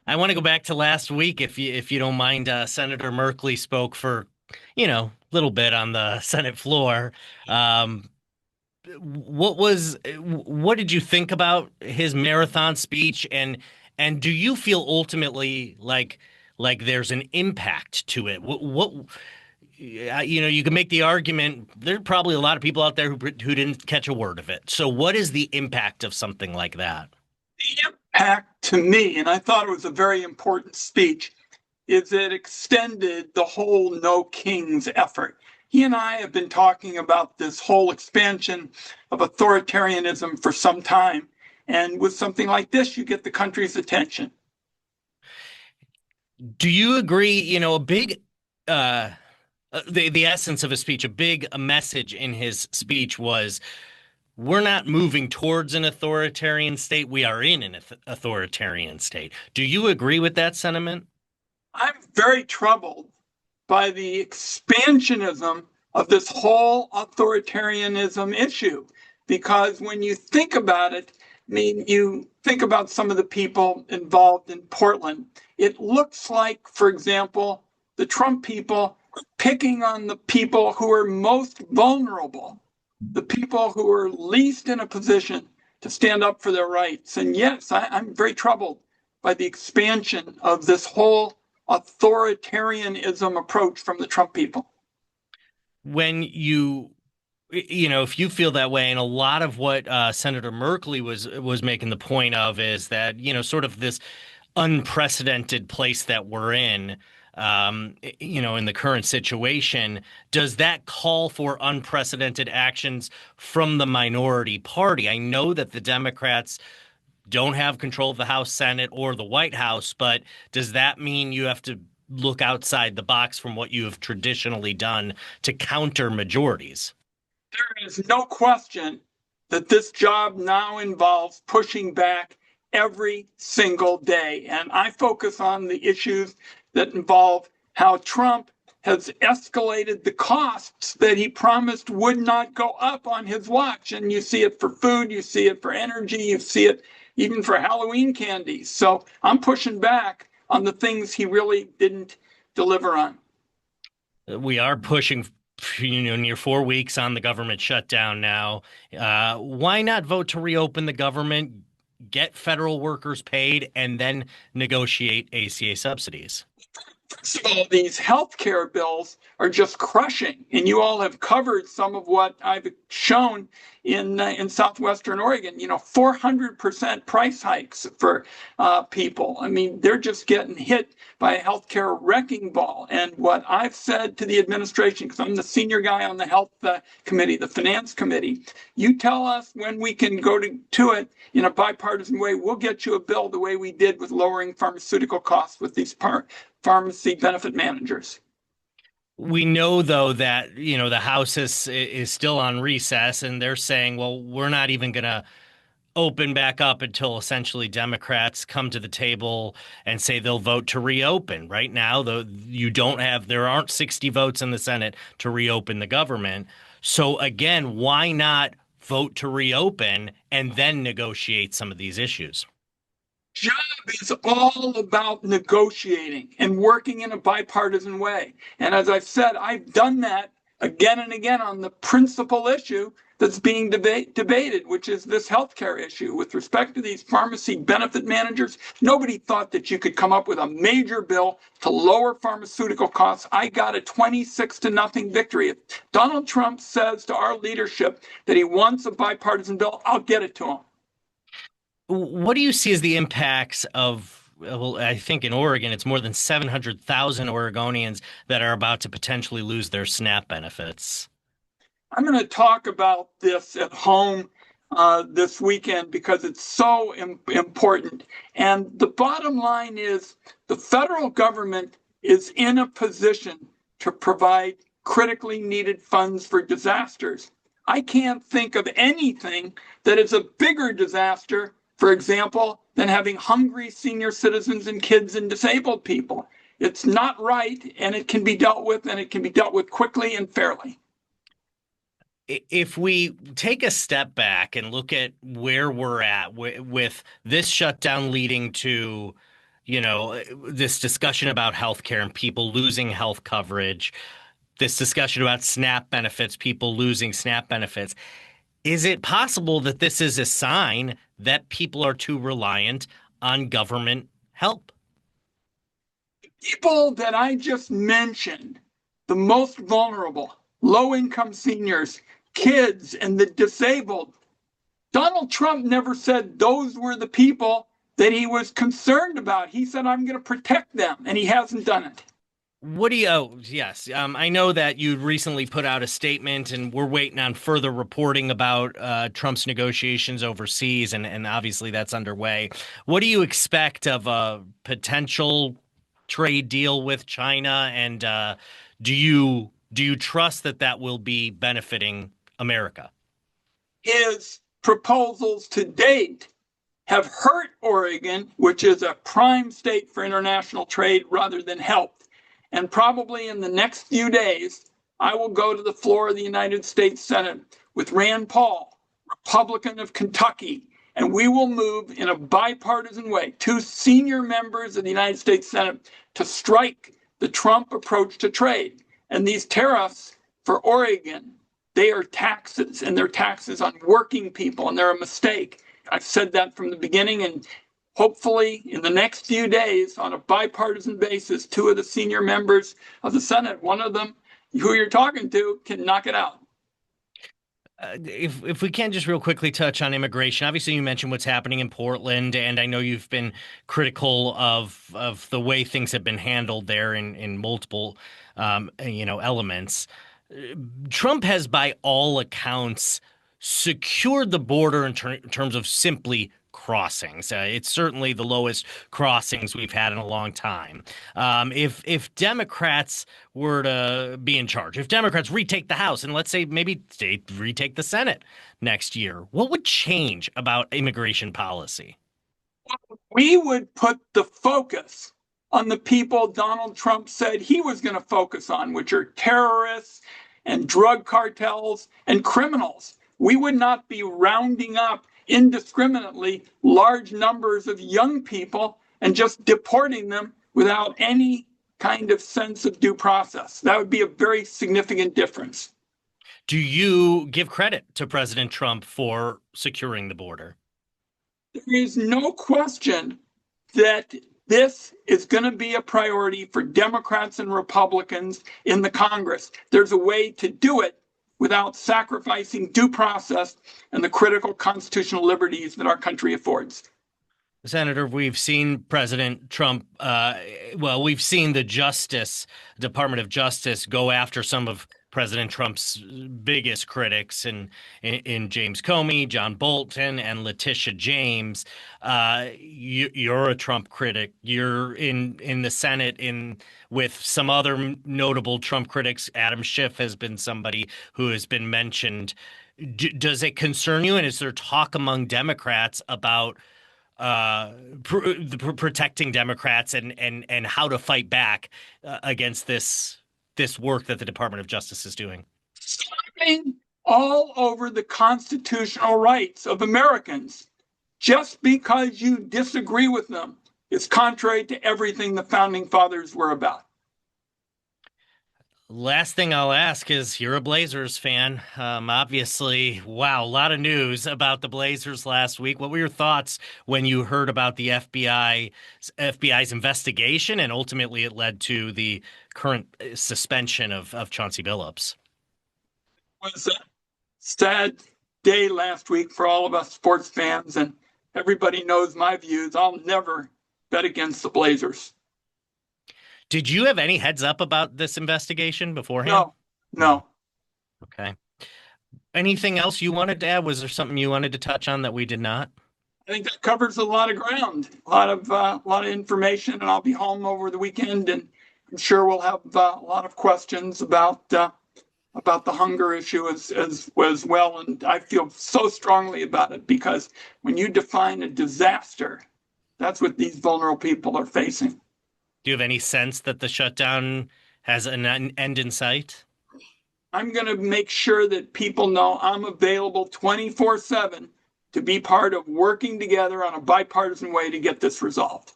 I want to go back to last week, if you don't mind. Senator Merkley spoke for, a little bit on the Senate floor. Um, what did you think about his marathon speech, and do you feel ultimately like there's an impact to it? You can make the argument. There are probably a lot of people out there who didn't catch a word of it. So, what is the impact of something like that? The impact to me, and I thought it was a very important speech, is it extended the whole No Kings effort. He and I have been talking about this whole expansion of authoritarianism for some time. And with something like this, you get the country's attention. Do you agree? A big uh, the essence of his speech, a message in his speech was we're not moving towards an authoritarian state. We are in an authoritarian state. Do you agree with that sentiment? I'm very troubled by the expansionism of this whole authoritarianism issue. Because when you think about it, I mean, you think about some of the people involved in Portland. It looks like, for example, the Trump people are picking on the people who are most vulnerable, the people who are least in a position to stand up for their rights. And yes, I'm very troubled by the expansion of this whole authoritarianism approach from the Trump people. When if you feel that way, and a lot of what Senator Merkley was making the point of is that sort of this unprecedented place that we're in, in the current situation, does that call for unprecedented actions from the minority party? I know that the Democrats don't have control of the House, Senate, or the White House, but does that mean you have to look outside the box from what you have traditionally done to counter majorities? There is no question that this job now involves pushing back every single day. And I focus on the issues that involve how Trump has escalated the costs that he promised would not go up on his watch. And you see it for food, you see it for energy, you see it even for Halloween candies. So I'm pushing back on the things he really didn't deliver on. We are pushing, near 4 weeks on the government shutdown now. Why not vote to reopen the government, get federal workers paid, and then negotiate ACA subsidies? First of all, these healthcare bills are just crushing, and you all have covered some of what I've shown in southwestern Oregon. 400% price hikes for people. I mean, they're just getting hit by a healthcare wrecking ball. And what I've said to the administration, because I'm the senior guy on the health committee, the finance committee, you tell us when we can go to it in a bipartisan way. We'll get you a bill the way we did with lowering pharmaceutical costs with these pharmacy benefit managers. We know, though, that the House is still on recess, and they're saying, well, we're not even going to open back up until essentially Democrats come to the table and say they'll vote to reopen. Right now, though, there aren't 60 votes in the Senate to reopen the government. So again, why not vote to reopen and then negotiate some of these issues? Job is all about negotiating and working in a bipartisan way. And as I've said, I've done that again and again on the principal issue that's being debated, which is this healthcare issue. With respect to these pharmacy benefit managers, nobody thought that you could come up with a major bill to lower pharmaceutical costs. I got a 26-0 victory. If Donald Trump says to our leadership that he wants a bipartisan bill, I'll get it to him. What do you see as the impacts of, well, I think in Oregon, it's more than 700,000 Oregonians that are about to potentially lose their SNAP benefits? I'm going to talk about this at home this weekend because it's so important. And the bottom line is the federal government is in a position to provide critically needed funds for disasters. I can't think of anything that is a bigger disaster, for example, than having hungry senior citizens and kids and disabled people. It's not right, and it can be dealt with, and it can be dealt with quickly and fairly. If we take a step back and look at where we're at with this shutdown leading to this discussion about healthcare and people losing health coverage, this discussion about SNAP benefits, people losing SNAP benefits. Is it possible that this is a sign that people are too reliant on government help? People that I just mentioned, the most vulnerable, low-income seniors, kids, and the disabled, Donald Trump never said those were the people that he was concerned about. He said, I'm going to protect them, and he hasn't done it. Yes. I know that you recently put out a statement, and we're waiting on further reporting about Trump's negotiations overseas, and obviously that's underway. What do you expect of a potential trade deal with China, and do you trust that that will be benefiting America? His proposals to date have hurt Oregon, which is a prime state for international trade, rather than helped. And probably in the next few days, I will go to the floor of the United States Senate with Rand Paul, Republican of Kentucky, and we will move in a bipartisan way, two senior members of the United States Senate, to strike the Trump approach to trade. And these tariffs for Oregon, they are taxes, and they're taxes on working people, and they're a mistake. I've said that from the beginning, and hopefully in the next few days, on a bipartisan basis, two of the senior members of the Senate, one of them who you're talking to, can knock it out. If we can just real quickly touch on immigration, obviously you mentioned what's happening in Portland, and I know you've been critical of the way things have been handled there in multiple elements. Trump has, by all accounts, secured the border in terms of simply crossings. It's certainly the lowest crossings we've had in a long time. If Democrats were to be in charge, if Democrats retake the House, and let's say maybe they retake the Senate next year, what would change about immigration policy? We would put the focus on the people Donald Trump said he was going to focus on, which are terrorists and drug cartels and criminals. We would not be rounding up indiscriminately large numbers of young people and just deporting them without any kind of sense of due process. That would be a very significant difference. Do you give credit to President Trump for securing the border? There is no question that this is going to be a priority for Democrats and Republicans in the Congress. There's a way to do it without sacrificing due process and the critical constitutional liberties that our country affords. Senator, we've seen President Trump, we've seen the Department of Justice go after some of President Trump's biggest critics in James Comey, John Bolton, and Letitia James. You're a Trump critic. You're in the Senate with some other notable Trump critics. Adam Schiff has been somebody who has been mentioned. Does it concern you? And is there talk among Democrats about protecting Democrats and how to fight back against this work that the Department of Justice is doing? Stopping all over the constitutional rights of Americans just because you disagree with them is contrary to everything the founding fathers were about. Last thing I'll ask is, you're a Blazers fan. Obviously, wow, a lot of news about the Blazers last week. What were your thoughts when you heard about the FBI's investigation, and ultimately it led to the current suspension of Chauncey Billups? It was a sad day last week for all of us sports fans, and everybody knows my views. I'll never bet against the Blazers. Did you have any heads up about this investigation beforehand? No. Okay. Anything else you wanted to add? Was there something you wanted to touch on that we did not? I think that covers a lot of ground, a lot of information, and I'll be home over the weekend, and I'm sure we'll have a lot of questions about the hunger issue as well. And I feel so strongly about it because when you define a disaster, that's what these vulnerable people are facing. Do you have any sense that the shutdown has an end in sight? I'm going to make sure that people know I'm available 24/7 to be part of working together on a bipartisan way to get this resolved.